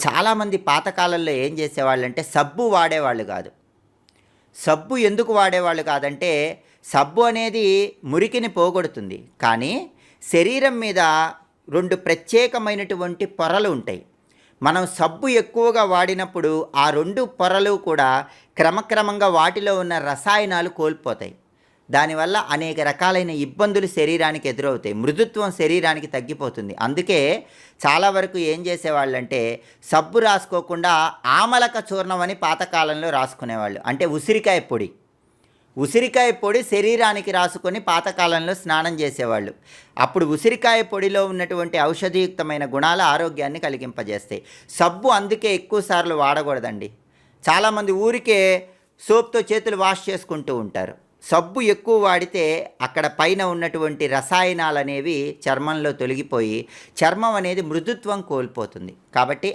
చాలామంది పాతకాలంలో ఏం చేసేవాళ్ళంటే సబ్బు వాడేవాళ్ళు కాదు. సబ్బు ఎందుకు వాడేవాళ్ళు కాదంటే, సబ్బు అనేది మురికిని పోగొడుతుంది. కానీ శరీరం మీద 2 ప్రత్యేకమైనటువంటి పొరలు ఉంటాయి. మనం సబ్బు ఎక్కువగా వాడినప్పుడు ఆ 2 పొరలు కూడా క్రమక్రమంగా వాటిలో ఉన్న రసాయనాలు కోల్పోతాయి. దానివల్ల అనేక రకాలైన ఇబ్బందులు శరీరానికి ఎదురవుతాయి. మృదుత్వం శరీరానికి తగ్గిపోతుంది. అందుకే చాలా వరకు ఏం చేసేవాళ్ళంటే సబ్బు రాసుకోకుండా ఆమలక చూర్ణం అని పాతకాలంలో రాసుకునేవాళ్ళు. అంటే ఉసిరికాయ పొడి. ఉసిరికాయ పొడి శరీరానికి రాసుకొని పాతకాలంలో స్నానం చేసేవాళ్ళు. అప్పుడు ఉసిరికాయ పొడిలో ఉన్నటువంటి ఔషధియుక్తమైన గుణాలు ఆరోగ్యాన్ని కలిగింపజేస్తాయి. సబ్బు అందుకే ఎక్కువ సార్లు వాడకూడదండి. చాలామంది ఊరికే సోప్తో చేతులు వాష్ చేసుకుంటూ ఉంటారు. సబ్బు ఎక్కువ వాడితే అక్కడ పైన ఉన్నటువంటి రసాయనాలు అనేవి చర్మంలో తొలగిపోయి చర్మం అనేది మృదుత్వం కోల్పోతుంది. కాబట్టి